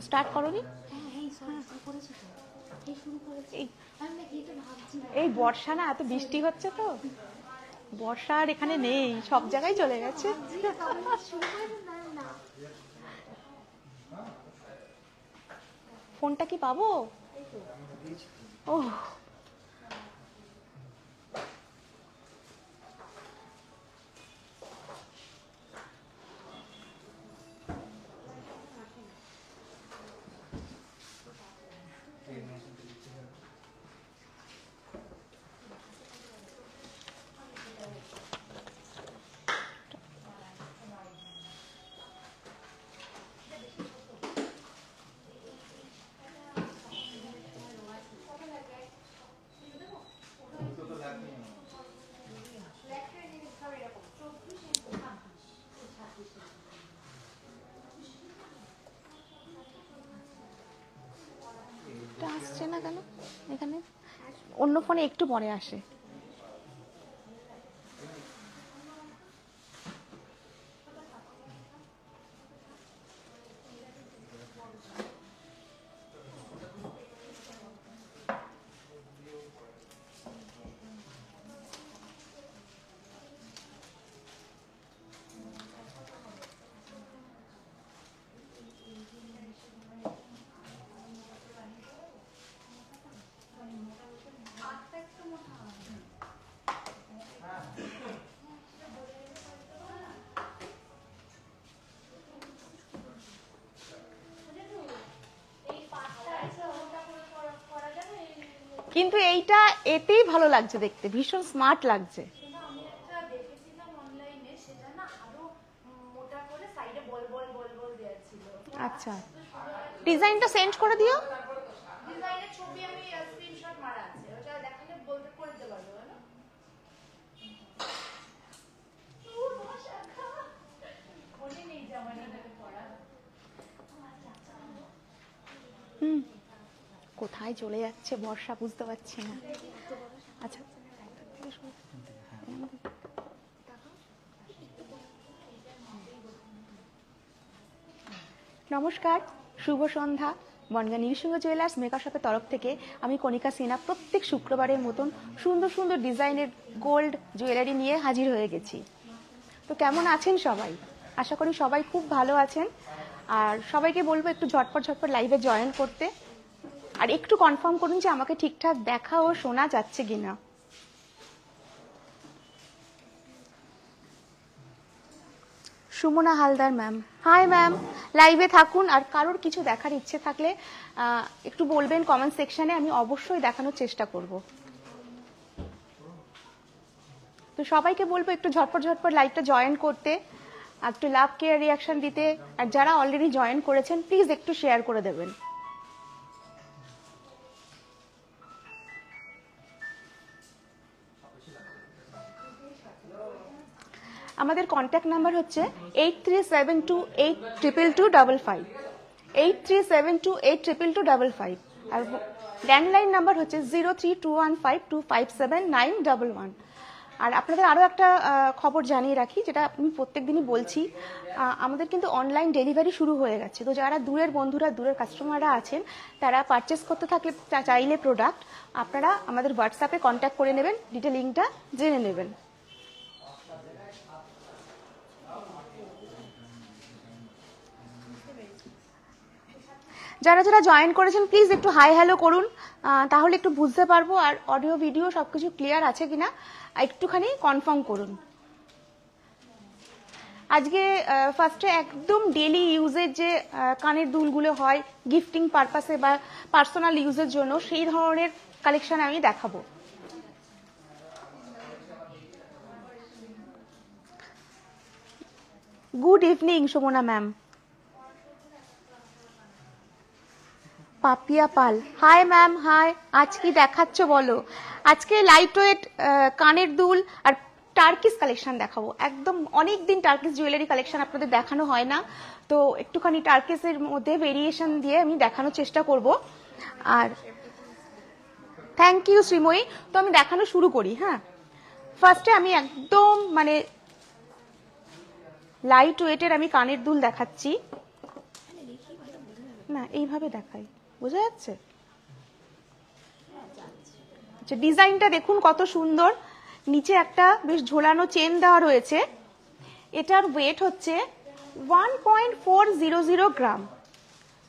Start করোনি? এই বর্ষা না, এত বৃষ্টি হচ্ছে তো, বর্ষা আর এখানে নেই, সব জায়গায় চলে গেছে। ফোনটা কি পাবো? ও আসছে না কেন? এখানে অন্য ফোনে একটু পরে আসে। কিন্তু এইটা এতেই ভালো লাগছে দেখতে, ভীষণ স্মার্ট লাগছে। আচ্ছা, ডিজাইনটা সেন্ড করে দিও। ডিজাইনের ছবি আমি স্ক্রিনশট মারা আছে, ওটা দেখালে বলতে করতে পারবো না। মনে নেই জামানাটাকে পড়া। কোথায় চলে যাচ্ছে বর্ষা, বুঝতে পারছি না। আচ্ছা, নমস্কার, শুভ সন্ধ্যা। বনগাঁ নৃসিংহ জুয়েলার্স মেকআপ শপের তরফ থেকে আমি কণিকা সিনহা প্রত্যেক শুক্রবারের মতন সুন্দর সুন্দর ডিজাইনের গোল্ড জুয়েলারি নিয়ে হাজির হয়ে গেছি। তো কেমন আছেন সবাই? আশা করি সবাই খুব ভালো আছেন। আর সবাইকে বলবো একটু ঝটপট লাইভে জয়েন করতে, আর একটু কনফার্ম করুন যে আমাকে ঠিকঠাক দেখা ও শোনা যাচ্ছে কিনা। Sumana Haldar ma'am, hi ma'am, লাইভে থাকুন। আর কারোর কিছু দেখার ইচ্ছে থাকলে একটু বলবেন কমেন্ট সেকশনে, আমি অবশ্যই দেখানোর চেষ্টা করব। তো সবাইকে বলবো একটু ঝটপট লাইভটা জয়েন করতে, একটু লাভ কেয়ার রিয়াকশন দিতে। আর যারা অলরেডি জয়েন করেছেন প্লিজ একটু শেয়ার করে দেবেন। আমাদের কন্ট্যাক্ট নাম্বার হচ্ছে 8372822255, 8372822255। আর ল্যান্ডলাইন নাম্বার হচ্ছে 032152579111। আর আপনাদের আরও একটা খবর জানিয়ে রাখি, যেটা আমি প্রত্যেক দিনই বলছি, আমাদের কিন্তু অনলাইন ডেলিভারি শুরু হয়ে গেছে। তো যারা দূরের বন্ধুরা, দূরের কাস্টমাররা আছেন, তারা পারচেস করতে থাকলে চাইলে প্রোডাক্ট, আপনারা আমাদের হোয়াটসঅ্যাপে কন্ট্যাক্ট করে নেবেন, ডিটেল লিঙ্কটা জেনে নেবেন। যারা যারা জয়েন করেছেন প্লিজ একটু হাই হ্যালো করুন, তাহলে একটু বুঝতে পারবো। আর অডিও ভিডিও সবকিছু ক্লিয়ার আছে কিনা একটুখানি কনফার্ম করুন। আজকে ফার্স্টে একদম ডেলি ইউজের যে কানের দুলগুলো হয় গিফটিং পারপাসে বা পার্সোনাল ইউজের জন্য, সেই ধরনের কালেকশন আমি দেখাবো। Good evening Sumana ma'am. Papiya Pal, hi ma'am, hi. আজ কি দেখাচ্ছ বলো? আজকে লাইট ওয়েট কানের দুল আর টার্কিস কালেকশন দেখাবো। একদম অনেকদিন টার্কিস জুয়েলারি কালেকশন আপনাদের দেখানো হয় না, তো একটুখানি টার্কিসের মধ্যে ভেরিয়েশন দিয়ে আমি দেখানোর চেষ্টা করব। আর থ্যাংক ইউ শ্রীময়ী। তো আমি দেখানো শুরু করি। হ্যাঁ, ফার্স্টে আমি একদম মানে লাইট ওয়েটের আমি কানের দুল দেখাচ্ছি। না এইভাবে দেখাই, বোঝা যাচ্ছে? আচ্ছা, ডিজাইনটা দেখুন কত সুন্দর, নিচে একটা বেশ ঝোলানো চেন দেওয়া রয়েছে। এটার ওয়েট হচ্ছে 1.400 গ্রাম,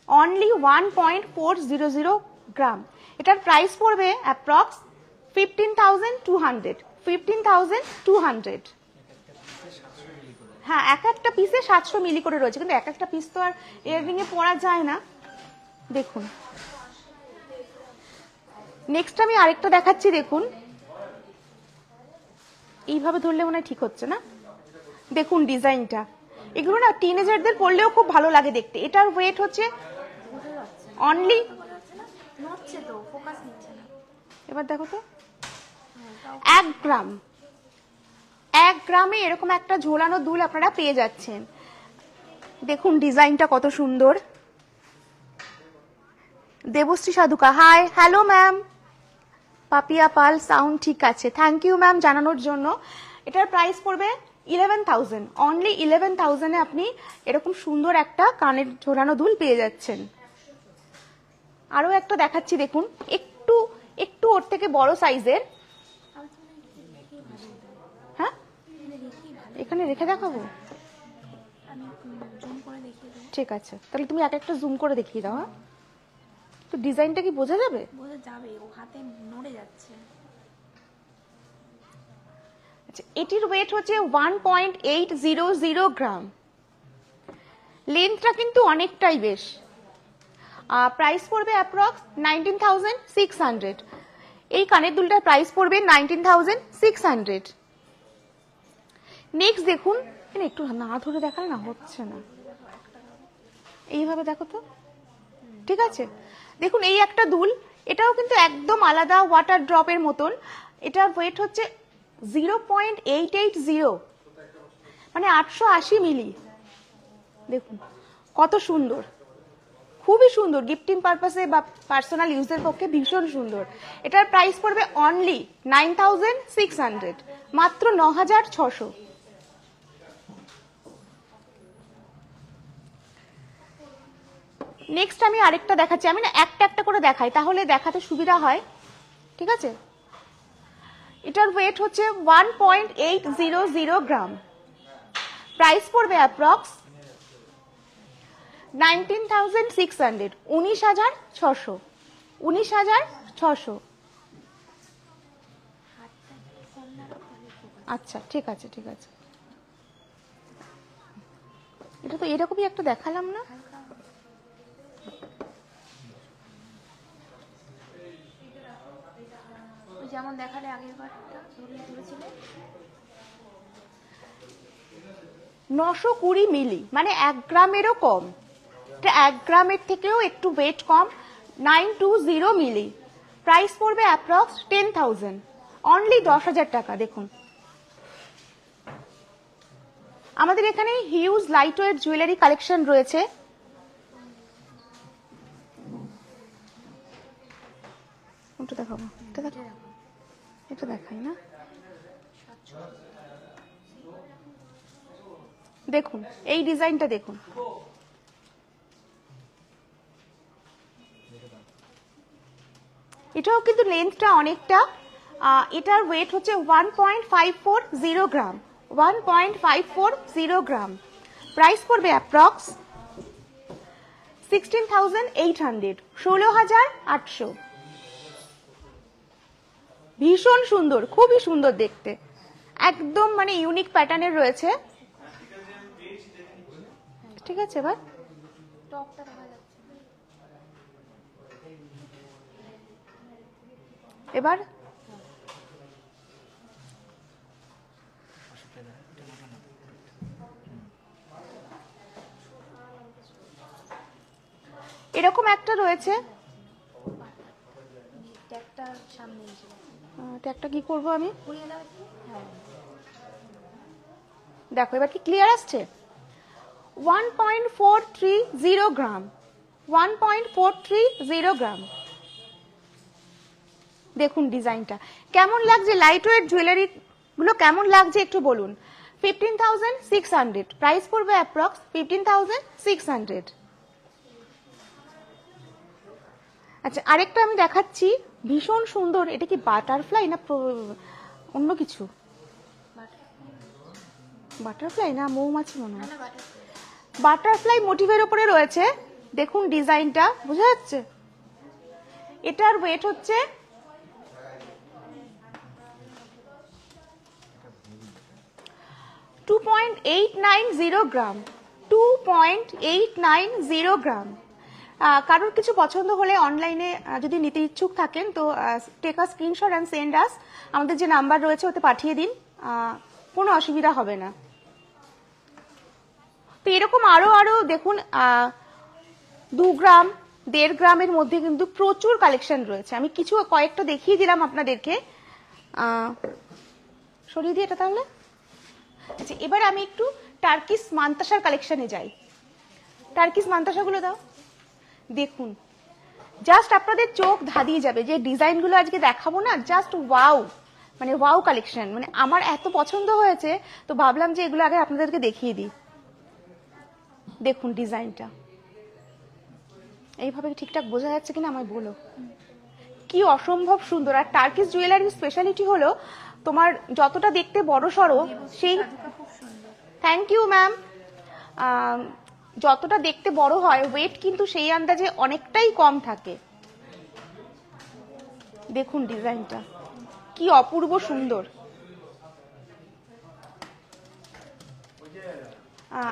অনলি 1.400 গ্রাম। এটার প্রাইস পড়বে অ্যাপ্রক্স 15,200। 15,200। হ্যাঁ, এক একটা পিসে 700 মিলি করে রয়েছে, কিন্তু এক একটা পিস তো আর ইয়াররিং এ পরা যায় না। দেখুন, নেক্সট আমি আরেকটা দেখাচ্ছি। দেখুন, এইভাবে ধরলে মনে হয় ঠিক হচ্ছে না। দেখুন ডিজাইনটা, এগুলো না টিনেজারদের পরলেও খুব ভালো লাগে দেখতে। এটার ওয়েট হচ্ছে অনলি, এবার দেখো তো, 1 গ্রাম। 1 গ্রামে এরকম একটা ঝোলানো দুল আপনারা পেয়ে যাচ্ছেন। দেখুন ডিজাইনটা কত সুন্দর। Debashree সাধুকা, high, hello ma'am. Papiya পাল, সাউন্ড ঠিক আছে, থ্যাংক ইউ ম্যাম জানানোর জন্য। এটার প্রাইস পড়বে 11,000, অনলি 11,000 এ আপনি এরকম সুন্দর একটা কানের ঝোলানো দুল পেয়ে যাচ্ছেন। আরো একটা দেখাচ্ছি, দেখুন একটু একটু ওর থেকে বড় সাইজের। হ্যাঁ, এখানে রেখে দেখাবো, ঠিক আছে, তাহলে তুমি এক একটা জুম করে দেখিয়ে দাও। হ্যাঁ, তো ডিজাইনটা কি বোঝা যাবে? বোঝা যাবে, ও হাতে নড়ে যাচ্ছে। আচ্ছা, এটির ওয়েট হচ্ছে 1.800 গ্রাম। লেন্থটা কিন্তু অনেকটাই বেশ। প্রাইস পড়বে অ্যাপ্রক্স 19,600। এই কানের দুলটার প্রাইস পড়বে 19,600। নেক্সট দেখুন, একটু না ধরে দেখালে না হচ্ছে না, এইভাবে দেখো তো, ঠিক আছে। দেখুন এই একটা দুল, এটাও কিন্তু একদম আলাদা ওয়াটার ড্রপের মতন। এটার ওয়েট হচ্ছে 0.880, মানে 880 মিলি। দেখুন কত সুন্দর, খুবই সুন্দর, গিফটিং পারপাসে বা পার্সোনাল ইউজের পক্ষে ভীষণ সুন্দর। এটার প্রাইস পড়বে অনলি 9,600, মাত্র 9,600। নেক্সট আমি আরেকটা দেখাচ্ছি, আমি না একটা একটা করে দেখাই, তাহলে দেখাতে সুবিধা হয়, ঠিক আছে। এটার ওয়েট হচ্ছে 1.800 গ্রাম। প্রাইস পড়বে অ্যাপ্রক্স 19,600, 19,600, 19,600। আচ্ছা, ঠিক আছে ঠিক আছে। এটা তো এরকমই একটা দেখালাম না? যেমন দেখালে আগের বারটা ধরেছিলে 920 মিলি, মানে 1 গ্রামেরও কম। এটা 1 গ্রামের থেকেও একটু ওয়েট কম, 920 মিলি। প্রাইস পড়বে অ্যাপ্রক্স 10,000, অনলি 10,000 টাকা। দেখুন আমাদের এখানে huge light weight jewellery collection রয়েছে। কোনটা দেখাবো? এটা দেখো, এটা দেখাই না। দেখুন এই ডিজাইনটা দেখুন, এটাও কিন্তু লেন্থটা অনেকটা। এটার ওয়েট হচ্ছে 1.540 গ্রাম, 1.540 গ্রাম। প্রাইস পড়বে অ্যাপ্রক্স 16,800, 16,800। ভীষণ সুন্দর, খুবই সুন্দর দেখতে, একদম মানে ইউনিক প্যাটার্নের রয়েছে, ঠিক আছে। এবার টপটা দেখা যাচ্ছে, এবার এরকম একটা রয়েছে, ট্যাগটা সামনে এসে ট্যাগটা কি করব আমি? ঘুরিয়ে দাও। হ্যাঁ, দেখো এবার কি ক্লিয়ার আসছে? 1.430 গ্রাম, 1.430 গ্রাম। দেখুন ডিজাইনটা কেমন লাগছে, লাইট ওয়েট জুয়েলারি গুলো কেমন লাগছে একটু বলুন। 15,600, প্রাইস পড়বে অ্যাপ্রক্স 15,600। আচ্ছা, আরেকটা আমি দেখাচ্ছি, ভীষণ সুন্দর। এটা কি বাটারফ্লাই না অন্য কিছু? বাটারফ্লাই না মৌমাছি মনে হয়। বাটারফ্লাই মোটিভের উপরে রয়েছে, দেখুন ডিজাইনটা বোঝা যাচ্ছে। এটার ওয়েট হচ্ছে 2.890 গ্রাম। 2.890 গ্রাম। কারোর কিছু পছন্দ হলে অনলাইনে যদি নিতে ইচ্ছুক থাকেন তো take a screenshot and send us, আমাদের যে নাম্বার রয়েছে ওতে পাঠিয়ে দিন, কোনো অসুবিধা হবে না। তো এরকম আরো আরো দেখুন 2 গ্রাম 1.5 গ্রামের মধ্যে কিন্তু প্রচুর কালেকশন রয়েছে। আমি কিছু কয়েকটা দেখিয়ে দিলাম আপনাদেরকে। সরিয়ে দিই এটা তাহলে। আচ্ছা, এবার আমি একটু টার্কিশ মান্তাসার কালেকশনে যাই। টার্কিশ মান্তাসাগুলো দাও, দেখুন জাস্ট আপনাদের চোখ ধাঁধিয়ে যাবে। যে ডিজাইনগুলো আজকে দেখাবো না, জাস্ট ওয়াও, মানে ওয়াও কালেকশন, মানে আমার এত পছন্দ হয়েছে তো ভাবলাম যে এগুলো আগে আপনাদেরকে দেখিয়ে দিই। দেখুন ডিজাইনটা এইভাবে ঠিকঠাক বোঝা যাচ্ছে কিনা আমায় বলো। কি অসম্ভব সুন্দর। আর টার্কিশ জুয়েলারির স্পেশালিটি হলো তোমার যতটা দেখতে বড় সড়ো সেই, থ্যাংক ইউ ম্যাম, যতটা দেখতে বড় হয় ওয়েট কিন্তু সেই আন্দাজে অনেকটাই কম থাকে। দেখুন ডিজাইনটা কি অপূর্ব সুন্দর।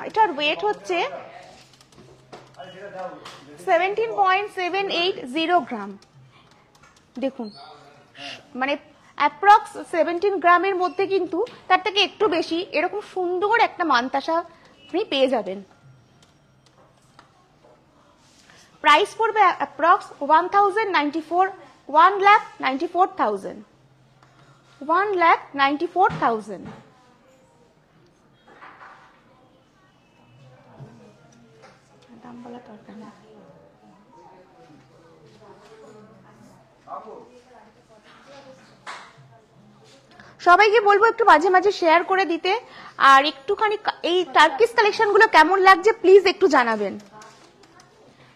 এটার ওয়েট হচ্ছে 17.780 গ্রাম। দেখুন মানে অ্যাপ্রক্স 17 গ্রামের মধ্যে কিন্তু তার থেকে একটু বেশি এরকম সুন্দর একটা মান্তাসা আপনি পেয়ে যাবেন। প্রাইস পড়বে অ্যাপ্রক্স 1,94,000 1,94,000। দাম বলা দরকার না। সবাইকে বলবো একটু মাঝে মাঝে শেয়ার করে দিতে, আর একটুখানি এই টার্কিশ কালেকশন গুলো কেমন লাগছে প্লিজ একটু জানাবেন।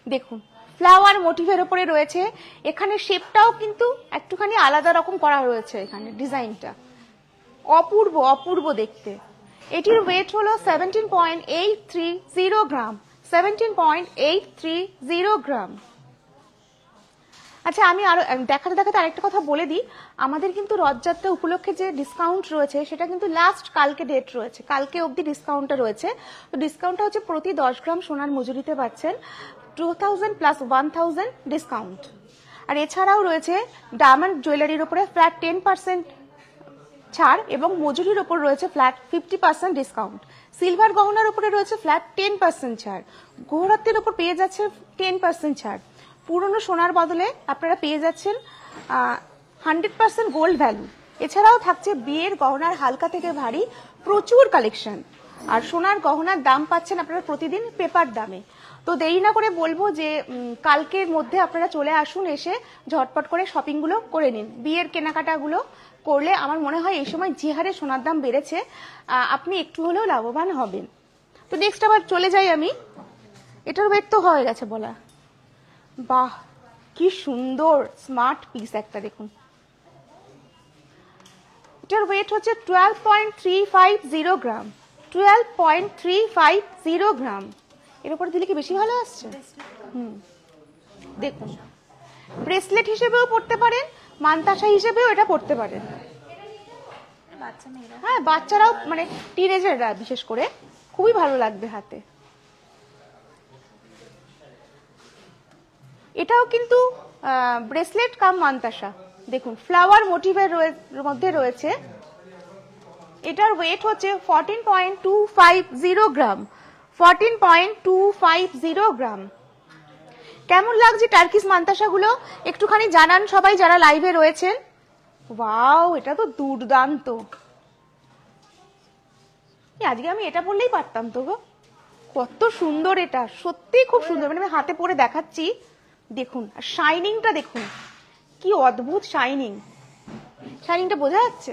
দেখুন ফ্লাওয়ার মোটিভের উপরে রয়েছে, এখানে শেপটাও কিন্তু একটুখানি আলাদা রকম করা রয়েছে, এখানে ডিজাইনটা অপূর্ব অপূর্ব দেখতে। এটির ওয়েট হলো 17.830 গ্রাম। 17.830 গ্রাম। আচ্ছা, আমি আরো দেখাতে দেখাতে আরেকটা কথা বলে দিই, আমাদের কিন্তু রথযাত্রা উপলক্ষে যে ডিসকাউন্ট রয়েছে সেটা কিন্তু লাস্ট কালকে ডেট রয়েছে, কালকে অবধি ডিসকাউন্টটা রয়েছে। তো ডিসকাউন্টটা হচ্ছে প্রতি 10 গ্রাম সোনার মজুরিতে পাচ্ছেন 2000 প্লাস 1000 ডিসকাউন্ট। আর এছাড়াও রয়েছে ডায়মন্ড জুয়েলারির উপরে ফ্ল্যাট 10% ছাড় এবং মজুরির উপর রয়েছে ফ্ল্যাট 50% ডিসকাউন্ট। সিলভার গহনার উপরে রয়েছে ফ্ল্যাট 10% ছাড়। গহনার উপর পেয়ে যাচ্ছে 10% ছাড়। পুরনো সোনার বদলে আপনারা পেয়ে যাচ্ছেন 100% গোল্ড ভ্যালু। এছাড়াও থাকছে বিয়ের গহনার হালকা থেকে ভারী প্রচুর কালেকশন। আর সোনার গহনার দাম পাচ্ছেন আপনারা প্রতিদিন পেপার দামে। তো দেরি না করে বলবো যে কালকের মধ্যে আপনারা চলে আসুন, এসে ঝটপট করে শপিং গুলো করে নিন। বিয়ের কেনাকাটাগুলো করলে আমার মনে হয় এই সময় যে হারে সোনার দাম বেড়েছে আপনি একটু হলেও লাভবান হবেন। তো নেক্সট আবার চলে যাই আমি। এটার ওয়েট তো হয়ে গেছে বলা। বাহ কি সুন্দর স্মার্ট পিস একটা, দেখুন এটার ওয়েট হচ্ছে 12.350 গ্রাম। 12.350 গ্রাম। এর উপর দিলে কি বেশি ভালো আসছে? দেখুন ব্রেসলেট হিসেবেও পড়তে পারেন, মান্তাসা হিসেবেও এটা পড়তে পারেন। হ্যাঁ, বাচ্চারাও মানে টিনেজাররা বিশেষ করে খুবই ভালো লাগবে হাতে। এটাও কিন্তু ব্রেসলেট কাম মান্তাসা। দেখুন ফ্লাওয়ার মোটিভের মধ্যে রয়েছে। এটার ওয়েট হচ্ছে 14.250 গ্রাম। 14.250 গ্রাম। কেমন লাগছে টার্কিশ মান্তাসাগুলো একটুখানি জানান সবাই যারা লাইভে রয়েছেন। ওয়াও, এটা তো দুর্দান্ত। আজকে আমি এটা বললেই পারতাম তো গো, কত সুন্দর এটা, সত্যি খুব সুন্দর। মানে আমি হাতে পরে দেখাচ্ছি, দেখুন আর শাইনিংটা দেখুন কি অদ্ভুত শাইনিং। শাইনিংটা বোঝা যাচ্ছে।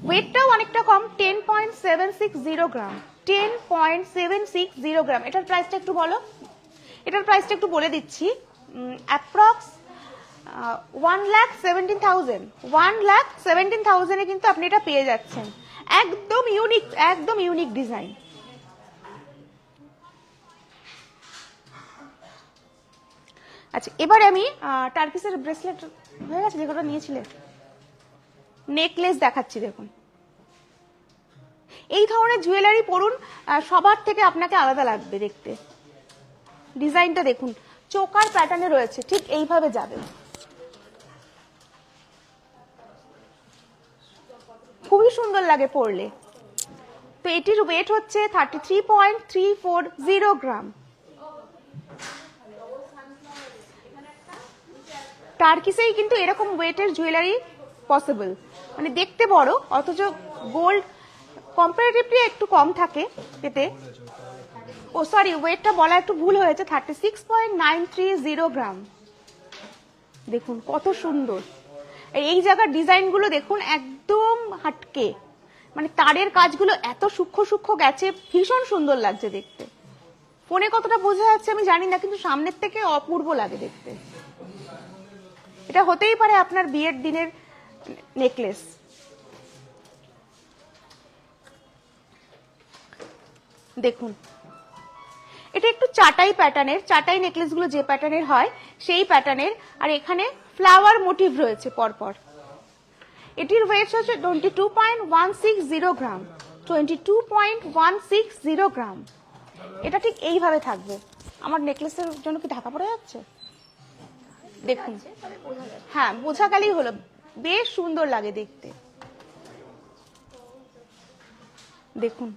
ওয়েটটাও অনেকটা কম, 10.760 গ্রাম। 10.760 গ্রাম। এটার প্রাইসটা একটু বলো। এটার প্রাইসটা একটু বলে দিচ্ছি, অ্যাপ্রক্স 1,17,000 1,17,000 কিন্তু আপনি এটা পেয়ে যাচ্ছেন। একদম ইউনিক ডিজাইন। আচ্ছা, এবার আমি টার্কিসের ব্রেসলেট হয়ে গেছে যেটা নিয়েছিলে, নেকলেস দেখাচ্ছি। দেখুন, এই ধরনের জুয়েলারি পরুন, সবার থেকে আপনাকে আলাদা লাগবে দেখতে। ডিজাইনটা দেখুন, চোকার প্যাটার্নে রয়েছে, ঠিক এইভাবে যাবে, খুবই সুন্দর লাগে পরলে। তো এটির ওয়েট হচ্ছে 33.340 গ্রাম। টার্কিসেই কিন্তু এরকম ওয়েটের জুয়েলারি পসিবল, মানে দেখতে বড় অথচ গোল্ড কম্পারেটিভলি একটু কম থাকে এতে। ও সরি, ওয়েটটা বলা একটু ভুল হয়েছে, 36.930 গ্রাম। দেখুন কত সুন্দর এই জায়গার ডিজাইনগুলো, দেখুন একদম হাটকে, মানে তারের কাজগুলো এত সূক্ষ্ম সূক্ষ্ম গেছে, ভীষণ সুন্দর লাগছে দেখতে। ফোনে কতটা বোঝা যাচ্ছে আমি জানি না, কিন্তু সামনের থেকে অপূর্ব লাগে দেখতে। এটা হতেই পারে আপনার বিয়ের দিনের নেকলেস। দেখুন, এটা একটু চাটাই প্যাটার্নের, চাটাই নেকলেস গুলো যে প্যাটার্নের হয় সেই প্যাটার্নের, আর এখানে ফ্লাওয়ার মোটিভ রয়েছে পরপর। এটির ওয়েট হচ্ছে 22.160 গ্রাম। 22.160 গ্রাম। এটা ঠিক এইভাবে থাকবে। আমার নেকলেসের জন্য কি ঢাকা পড়ে যাচ্ছে? দেখুন, হ্যাঁ বোঝা গেলেই হলো, বেশ সুন্দর লাগে দেখতে। দেখুন,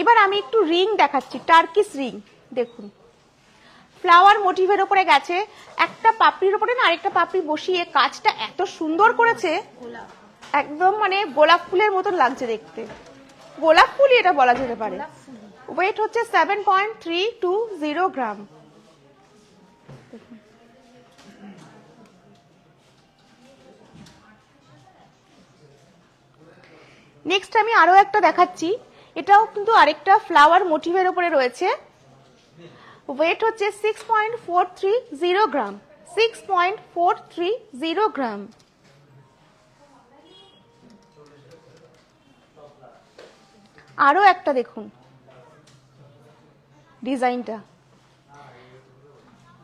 এবার আমি একটু রিং দেখাচ্ছি, টার্কিস রিং। দেখুন, ফ্লাওয়ার মোটিভের উপরে গেছে, একটা পাপড়ির উপরে না আরেকটা পাপড়ি বসিয়ে কাজটা এত সুন্দর করেছে, একদম মানে গোলাপ ফুলের মতন লাগছে দেখতে। গোলাপ ফুলই এটা বলা যেতে পারে। ওয়েট হচ্ছে 7.320 গ্রাম। নেক্সট আমি আরো একটা দেখাচ্ছি, এটাও কিন্তু আরেকটা ফ্লাওয়ার মোটিভের উপরে রয়েছে। ওয়েট হচ্ছে 6.430 গ্রাম। 6.430 গ্রাম। আরো একটা দেখুন ডিজাইনটা,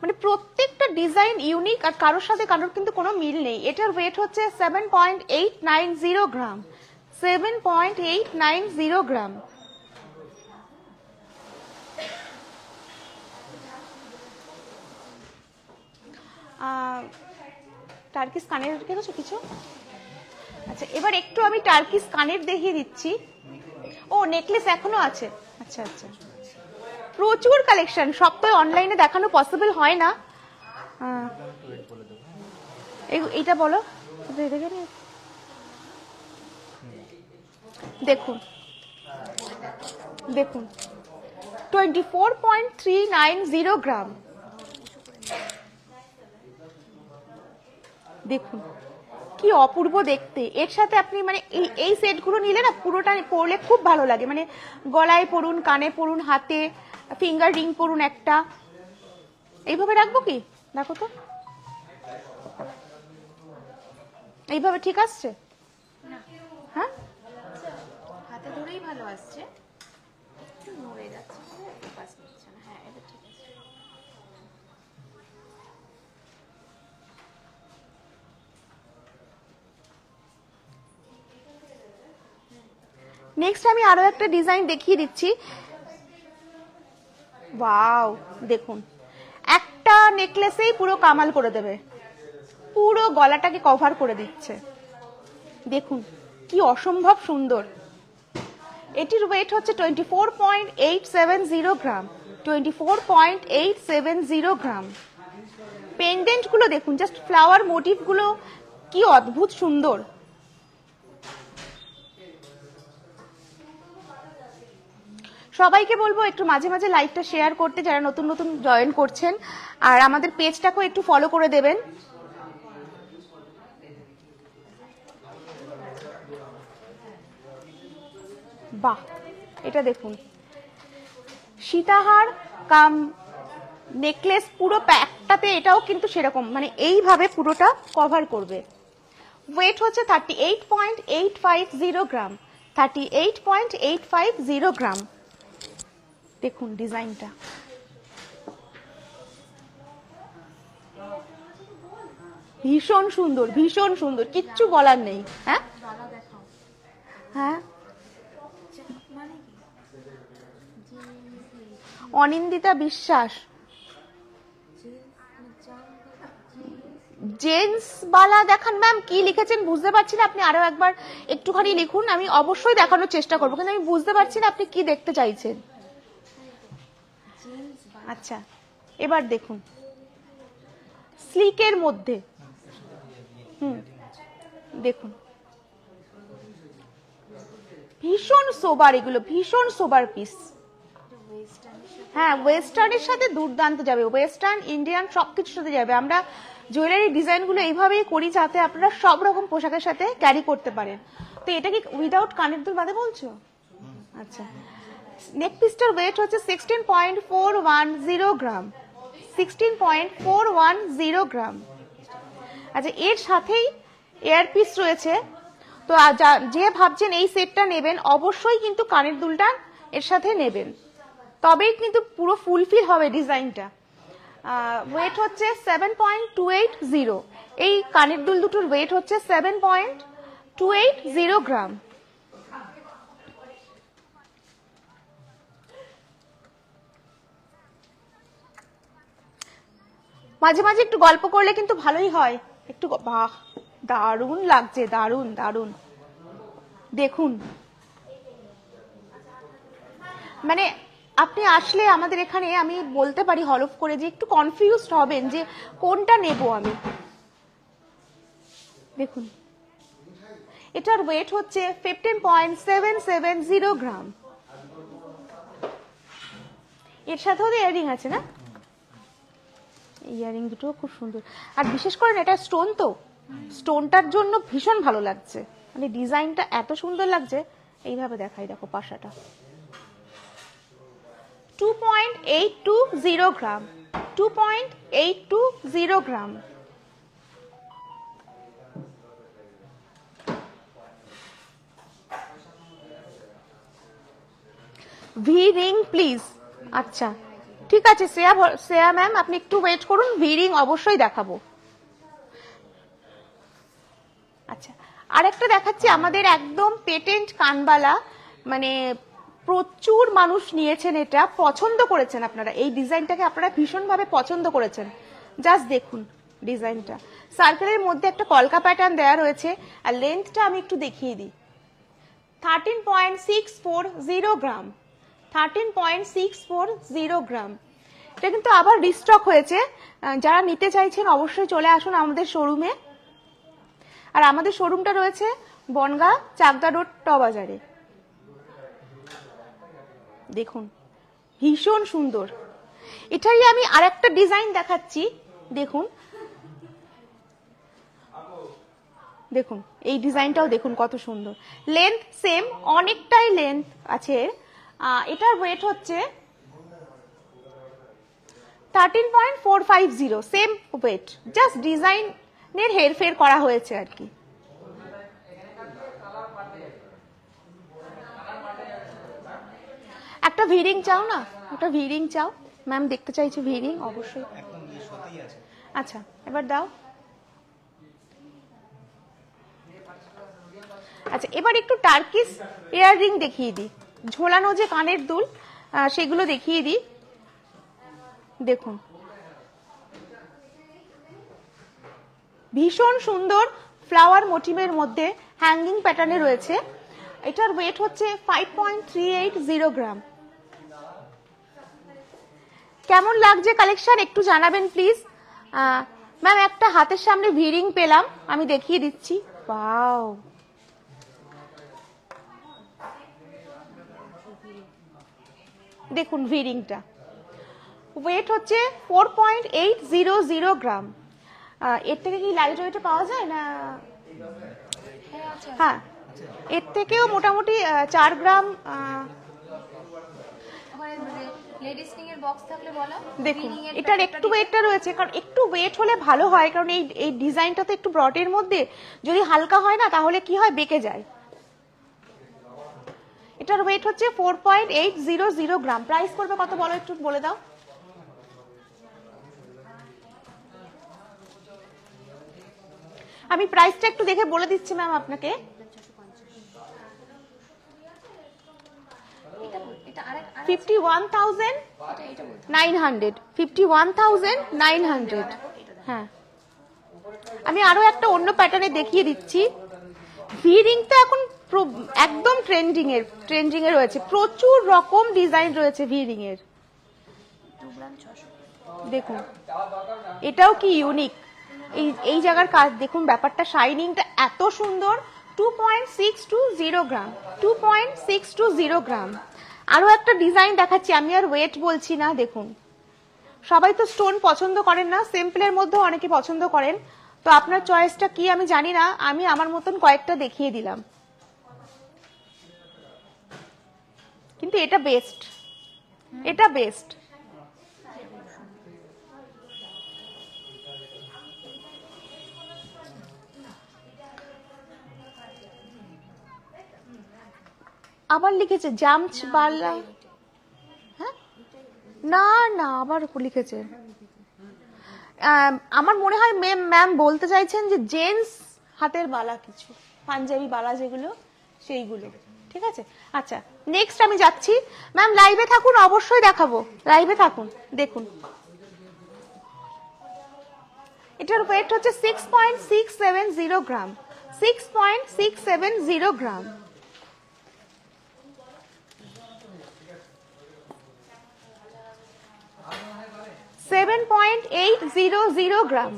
মানে প্রত্যেকটা ডিজাইন ইউনিক, আর কারোর সাথে কারোর কিন্তু কোনো মিল নেই। এটার ওয়েট হচ্ছে 7.890 গ্রাম। 7.890 গ্রাম। টার্কিস কানের দেখেছো কিছু? আচ্ছা, এবার একটু আমি টার্কিস কানের দেখিয়ে দিচ্ছি। ও নেকলেস এখনো আছে? আচ্ছা আচ্ছা, প্রচুর কালেকশন, সব তো অনলাইনে দেখানো পসিবল হয় না। এইটা বলো, দেখুন দেখুন 24.390 গ্রাম। দেখুন কি অপূর্ব দেখতে। এর সাথে আপনি মানে এই সেটগুলো নিলে না পুরোটা পরলে খুব ভালো লাগে, মানে গলায় পরুন, কানে পরুন, হাতে ফিঙ্গার রিং পরুন একটা। এইভাবে রাখবো কি, দেখো তো, এইভাবে ঠিক আসছে? হ্যাঁ, হাতে ধরেই ভালো আসছে, একটু নড়ে যাচ্ছে, ফোকাস নিচ্ছে না। হ্যাঁ, এটা ঠিক আছে। নেক্সট আমি আরো একটা ডিজাইন দেখিয়ে দিচ্ছি। ওয়াও, দেখুন একটা নেকলেসেই পুরো কামাল করে দেবে, পুরো গলাটাকে কভার করে দিচ্ছে। দেখুন কি অসম্ভব সুন্দর। এটির ওয়েট হচ্ছে 24.870 গ্রাম। 24.870 গ্রাম। পেন্ডেন্ট গুলো দেখুন, জাস্ট ফ্লাওয়ার মোটিভ গুলো কি অদ্ভুত সুন্দর। সবাইকে বলবো একটু মাঝে মাঝে লাইভটা শেয়ার করতে, যারা নতুন নতুন জয়েন করছেন, আর আমাদের পেজটাকেও একটু ফলো করে দেবেন। বাহ, এটা দেখুন সীতাহার কাম নেকলেস পুরো প্যাকটাতে এটাও কিন্তু সেরকম, মানে এইভাবে পুরোটা কভার করবে। ওয়েট হচ্ছে 38.850 গ্রাম, 38.850 গ্রাম। দেখুন ডিজাইনটা, ভীষণ সুন্দর, ভীষণ সুন্দর, কিচ্ছু বলার নেই। হ্যাঁ হ্যাঁ, অনিন্দিতা বিশ্বাস, জেন্টস বালা দেখান। ম্যাম কি লিখেছেন বুঝতে পারছি না, আপনি আরো একবার একটুখানি লিখুন, আমি অবশ্যই দেখানোর চেষ্টা করবো, কিন্তু আমি বুঝতে পারছি না আপনি কি দেখতে চাইছেন। আচ্ছা এবার দেখুন স্লিকের মধ্যে, দেখুন ভীষণ সোবার, এগুলো ভীষণ সোবার পিস। হ্যাঁ ওয়েস্টার্নের সাথে দুর্দান্ত যাবে, ওয়েস্টার্ন ইন্ডিয়ান সবকিছুর সাথে যাবে। আমরা জুয়েলারি ডিজাইনগুলো এইভাবেই করি যাতে আপনারা সব রকম পোশাকের সাথে ক্যারি করতে পারেন। তো এটা কি উইদাউট কানের দুল বাদে বলছো? আচ্ছা, নেক পিসটার ওয়েট হচ্ছে 16.410 গ্রাম, 16.410 গ্রাম। আচ্ছা এর সাথেই এয়ার পিস রয়েছে, তো যে ভাবছেন এই সেটটা নেবেন অবশ্যই কিন্তু কানের দুলটা এর সাথে নেবেন, তবেই কিন্তু পুরো ফুলফিল হবে ডিজাইনটা। ওয়েট হচ্ছে 7.280, এই কানের দুল দুটোর ওয়েট হচ্ছে 7.280 গ্রাম। মাঝে মাঝে একটু গল্প করলে কিন্তু ভালোই হয়, একটু বাহ দারুণ লাগছে, দারুণ দারুণ। দেখুন মানে আপনি আসলে আমাদের এখানে আমি বলতে পারি হলফ করে যে একটু কনফিউজড হবেন যে কোনটা নেব আমি। দেখুন এটার ওয়েট হচ্ছে 15.770 গ্রাম। এর সাথেও তো ইয়ারিং আছে না, ইয়ারিং দুটো খুব সুন্দর, আর বিশেষ করে এটা স্টোন, তো স্টোনটার জন্য ভীষণ ভালো লাগছে, মানে ডিজাইনটা এত সুন্দর লাগছে। এইভাবে দেখাই, দেখো পাশাটা 2.820 gram, 2.820 gram. V ring please. আচ্ছা ঠিক আছে শ্রেয়া ম্যাম আপনি একটু ওয়েট করুন, ভি রিং অবশ্যই দেখাবো। আচ্ছা আরেকটা দেখাচ্ছি, আমাদের একদম পেটেন্ট কানবালা, মানে প্রচুর মানুষ নিয়েছেন, এটা পছন্দ করেছেন আপনারা, এই ডিজাইনটাকে আপনারা ভীষণভাবে পছন্দ করেছেন। জাস্ট দেখুন ডিজাইনটা, সার্কেলের মধ্যে একটা কলকা প্যাটার্ন দেওয়া রয়েছে, আর লেন্থটা আমি একটু দেখিয়ে দিই, 13.640 গ্রাম, 13.640 গ্রাম। এটা কিন্তু আবার রিস্টক হয়েছে, যারা নিতে চাইছেন অবশ্যই চলে আসুন আমাদের শোরুমে। আর আমাদের শোরুমটা রয়েছে বনগাঁ চাকদা রোড ট বাজারে। দেখুন ভীষণ সুন্দর, এটাই আমি আরেকটা ডিজাইন দেখাচ্ছি। দেখুন দেখুন এই ডিজাইনটাও দেখুন কত সুন্দর, লেন্থ সেম, অনেকটাই লেন্থ আছে। এটার ওয়েট হচ্ছে 13.450, সেম ওয়েট, জাস্ট ডিজাইনের হেরফের করা হয়েছে আর কি। একটা ভিরিং চাও না, একটা ভিরিং চাও, ম্যাম দেখতে চাইছে ভিরিং অবশ্যই। আচ্ছা এবার দাও। আচ্ছা এবার একটু টার্কিস ইয়াররিং দেখিয়ে দিই, ঝোলানো যে কানের দুল সেগুলো দেখিয়ে দিই। দেখুন ভীষণ সুন্দর ফ্লাওয়ার মোটিভের মধ্যে হ্যাঙ্গিং প্যাটার্নে রয়েছে। এটার ওয়েট হচ্ছে 5.380 গ্রাম। কেমন লাগছে কালেকশন একটু জানাবেন প্লিজ। ম্যাম একটা হাতের সামনে ভিরিং পেলাম, আমি দেখিয়ে দিচ্ছি। ওয়াও দেখুন ভিরিংটা, ওয়েট হচ্ছে 4.800 গ্রাম। এর থেকে কি লাইট ওয়েটে পাওয়া যায় না? হ্যাঁ এর থেকেও মোটামুটি 4 গ্রাম ওখানে লেডিস স্টিং এর বক্স থাকলে বলো। দেখুন Reading এর এটার packet একটু টা ওয়েটটা রয়েছে, কারণ একটু ওয়েট হলে ভালো হয়, কারণ এই এই ডিজাইনটা তো একটু ব্রডের মধ্যে, যদি হালকা হয় না তাহলে কি হয়, বেঁকে যায়। এটার ওয়েট হচ্ছে 4.800 গ্রাম। প্রাইস করবে কত বলো, একটু বলে দাও। আমি প্রাইসটা একটু দেখে বলে দিচ্ছি ম্যাম আপনাকে। এটা আরেক 51,900, 51,900। হ্যাঁ, আমি আরো একটা অন্য প্যাটার্নে দেখিয়ে দিচ্ছি। ভি রিংটা এখন একদম ট্রেন্ডিং এ রয়েছে, প্রচুর রকম ডিজাইন রয়েছে ভি রিং এর। 2 গ্রাম 600। দেখুন এটাও কি ইউনিক, এই এই জায়গার কাজ দেখুন, ব্যাপারটা শাইনিংটা এত সুন্দর। 2.620 গ্রাম, 2.620 গ্রাম। আরো একটা ডিজাইন দেখাচ্ছি, আমি আর ওয়েট বলছি না। দেখুন সবাই তো স্টোন পছন্দ করেন না, সিম্পলের মধ্যেও অনেকে পছন্দ করেন, তো আপনার চয়েসটা কি আমি জানি না, আমি আমার মতন কয়েকটা দেখিয়ে দিলাম, কিন্তু এটা বেস্ট, এটা বেস্ট। আবার লিখেছে জামচ বালা, হ্যাঁ না না আবার লিখেছে। আমার মনে হয় ম্যাম বলতে চাইছেন যে জেন্টস হাতের বালা, কিছু পাঞ্জাবি বালা যেগুলো, সেইগুলো। ঠিক আছে, আচ্ছা নেক্সট আমি যাচ্ছি। ম্যাম লাইভে থাকুন, অবশ্যই দেখাবো, লাইভে থাকুন। দেখুন এটার ওয়েট হচ্ছে 6.670 গ্রাম, 6.670 গ্রাম। $7.800 গ্রাম।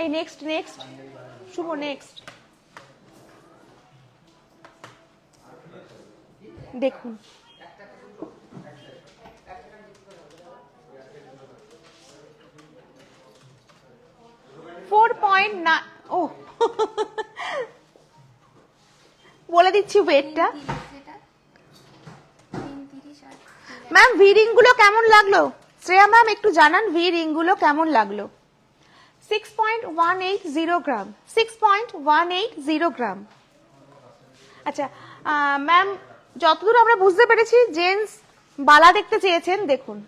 এই নেক্সট শুভ, নেক্সট দেখুন। ও বলে দিচ্ছি ওয়েটটা। ম্যাম ভি রিং গুলো কেমন লাগলো, শ্রেয়া ম্যাম একটু জানান ভি রিং গুলো কেমন লাগলো। 6.180 গ্রাম, 6.180 গ্রাম। আচ্ছা ম্যাম যতদূর আমরা বুঝতে পেরেছি জেন্টস বালা দেখতে চেয়েছেন, দেখুন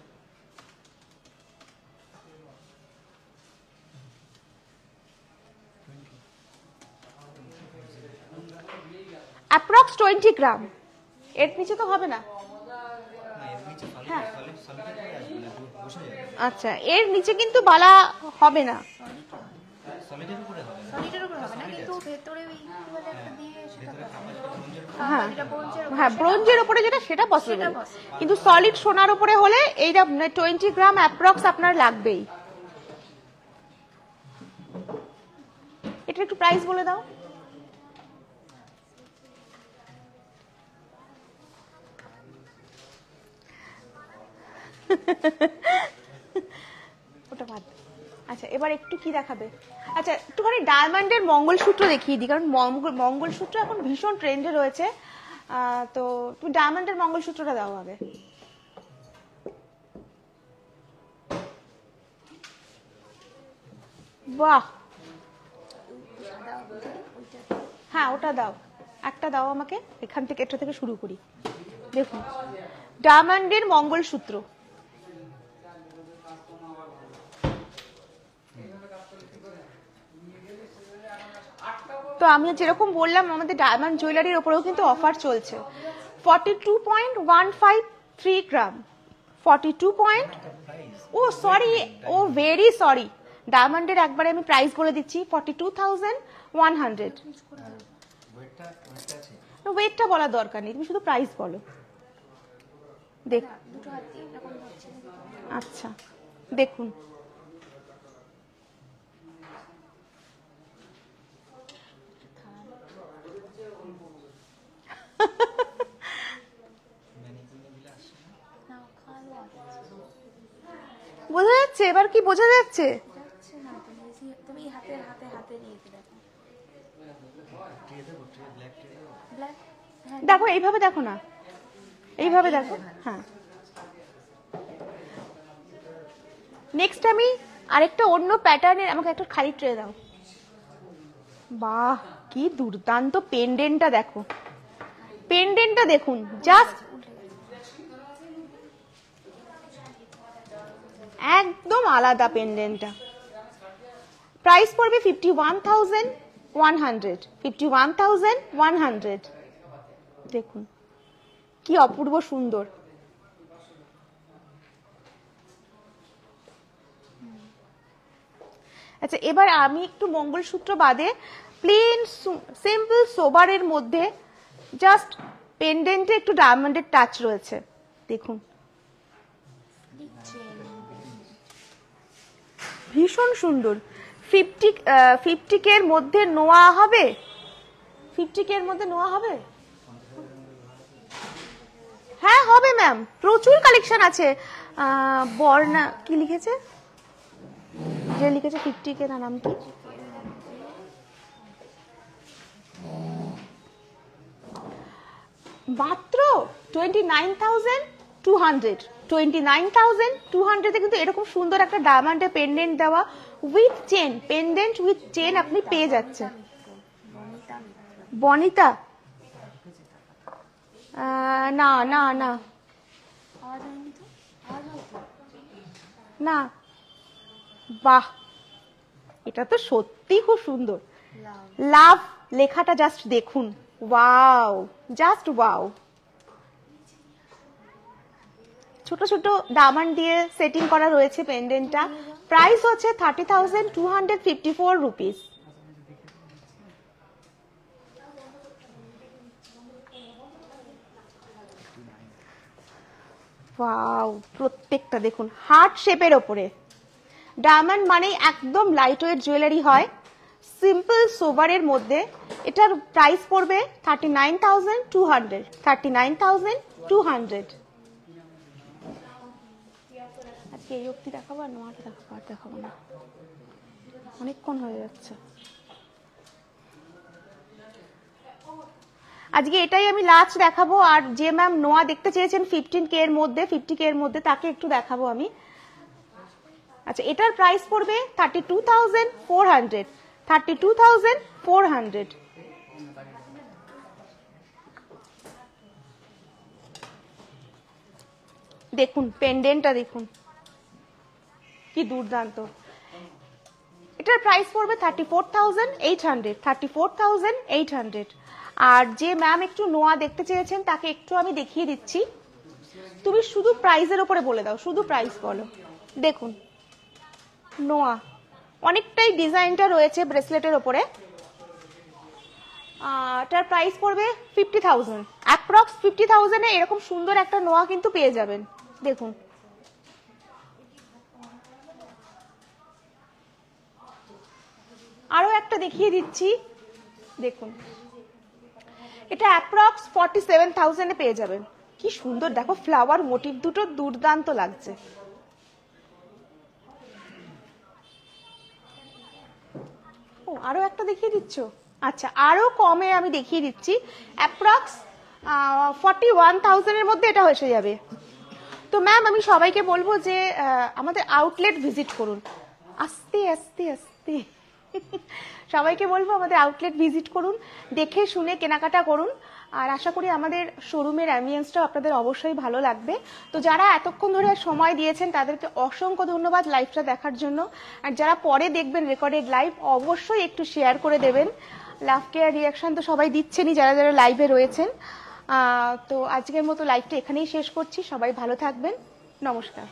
অ্যাপ্রক্স 20 গ্রাম, এর নিচে তো হবে না। হ্যাঁ আচ্ছা, এর নিচে কিন্তু বালা হবে না। সলিডের উপরে হবে না, কিন্তু ভেতরে ওই কি বলে একটা দিয়ে সেটা হ্যাঁ যেটা ব্রোঞ্জের হ্যাঁ, ব্রোঞ্জের উপরে যেটা সেটা পসিবল, কিন্তু সলিড সোনার উপরে হলে এইটা 20 গ্রাম অ্যাপ্রক্স আপনার লাগবেই। এটা একটু প্রাইস বলে দাও। ওটা বাদ। আচ্ছা এবার একটু কি দেখাবে, আচ্ছা একটুখানি ডায়মন্ডের মঙ্গলসূত্র দেখিয়ে দিই, কারণ মঙ্গলসূত্র এখন ভীষণ ট্রেন্ডে রয়েছে। তো তুমি ডায়মন্ডের মঙ্গলসূত্রটা দাও আগে। বাহ, হ্যাঁ ওটা দাও, একটা দাও আমাকে, এখান থেকে এটা থেকে শুরু করি। দেখুন ডায়মন্ডের মঙ্গলসূত্র, তো আমি যেরকম বললাম আমাদের ডায়মন্ড জুয়েলারির উপরেও কিন্তু অফার চলছে। 42.153 গ্রাম, 42. ও সরি, ও ভেরি সরি, ডায়মন্ডের একবারে আমি প্রাইস বলে দিচ্ছি 42,100। ওয়েটটা বলার দরকার নেই, তুমি শুধু প্রাইস বলো। দেখ আচ্ছা দেখুন বোঝা যাচ্ছে, এবার কি বোঝা যাচ্ছে? তুমি হাতে নিয়ে দেখো, দেখো এইভাবে দেখো না, এইভাবে দেখো। হ্যাঁ, নেক্সট আমি আরেকটা অন্য প্যাটার্নের, আমাকে একটা খালি ট্রে দাও। বাহ, কি দুর্দান্ত পেন্ডেন্টটা দেখো, পেন্ডেন্টটা দেখুন, জাস্ট একদম আলাদা পেন্ডেন্টটা। প্রাইস পড়বে 51,100, 51,100। দেখুন কি অপূর্ব সুন্দর। আচ্ছা, এবার আমি একটু মঙ্গলসূত্র বাদে প্লেন সিম্পল সোবারের মধ্যে জাস্ট পেন্ডেন্টে একটু ডায়মন্ডের টাচ রয়েছে, দেখুন ভীষণ সুন্দর। 50K এর মধ্যে নোয়া হবে, 50K এর মধ্যে নোয়া হবে। হ্যাঁ হবে ম্যাম, প্রচুর কালেকশন আছে। বর্ণা কি লিখেছে, যে লিখেছে 50K, না নাম কি? মাত্র 29,200, 29,200 কিন্তু এরকম সুন্দর একটা ডায়মন্ডের পেন্ডেন্ট দেওয়া with chain, pendant with chain আপনি পেয়ে যাচ্ছেন। বনিতা না না না না, বাহ, এটা তো সত্যি খুব সুন্দর। লাভ লেখাটা জাস্ট দেখুন, ওয়াও, জাস্ট ওয়াও। ছোট ছোট ডায়মন্ড দিয়ে সেটিং করা রয়েছে পেন্ডেন্টটা। প্রাইস হচ্ছে 30,254 রুপিস। ওয়াও, প্রত্যেকটা দেখুন হার্ট শেপের ওপরে। ডায়মন্ড মানে একদম লাইট ওয়েট জুয়েলারি হয়, সিম্পল সোবারের মধ্যে। এটার প্রাইস পড়বে 39,200, 39,200। আজকে এই অবধি দেখাবো, আর নোয়াটা দেখাবো, আর দেখাবো না, অনেকক্ষণ হয়ে যাচ্ছে। আজকে এটাই আমি লাস্ট দেখাবো। আর যে ম্যাম নোয়া দেখতে চেয়েছেন 15K এর মধ্যে, 50K এর মধ্যে, তাকে একটু দেখাবো আমি। আচ্ছা, এটার প্রাইস পড়বে 32,400, 32,400। দেখুন পেন্ডেন্টটা দেখুন কি দুর্দান্ত। এটার প্রাইস পড়বে 34,800, 34,800। আর যে ম্যাম একটু নোয়া দেখতে চেয়েছেন তাকে একটু আমি দেখিয়ে দিচ্ছি। তুমি শুধু প্রাইসের উপরে বলে দাও, শুধু প্রাইস বলো। দেখুন নোয়া অনেকটাই ডিজাইনটা রয়েছে ব্রেসলেটের ওপরে। এটার প্রাইস পড়বে 50,000, অ্যাপ্রক্স 50,000 এ এরকম সুন্দর একটা নোয়া কিন্তু পেয়ে যাবেন। দেখুন আরো একটা দেখিয়ে দিচ্ছি, দেখুন এটা অ্যাপ্রক্স 47,000 এ পেয়ে যাবেন। কি সুন্দর দেখো, ফ্লাওয়ার মোটিভ দুটো দুর্দান্ত লাগছে। ও আরো একটা দেখিয়ে দিচ্ছ? আচ্ছা, আরো কমে আমি দেখিয়ে দিচ্ছি, অ্যাপ্রক্স 41,000 এর মধ্যে এটা এসে যাবে। তো ম্যাম আমি সবাইকে বলবো যে আমাদের আউটলেট ভিজিট করুন, আস্তে আস্তে আস্তে সবাইকে বলবো আমাদের আউটলেট ভিজিট করুন, দেখে শুনে কেনাকাটা করুন। আর আশা করি আমাদের শোরুমের অ্যাম্বিয়েন্সটাও আপনাদের অবশ্যই ভালো লাগবে। তো যারা এতক্ষণ ধরে সময় দিয়েছেন তাদেরকে অসংখ্য ধন্যবাদ লাইভটা দেখার জন্য। আর যারা পরে দেখবেন রেকর্ডেড লাইভ, অবশ্যই একটু শেয়ার করে দেবেন। লাভ কেয়ার রিয়াকশন তো সবাই দিচ্ছেনই যারা যারা লাইভে রয়েছেন। তো আজকের মতো লাইভটা এখানেই শেষ করছি। সবাই ভালো থাকবেন, নমস্কার।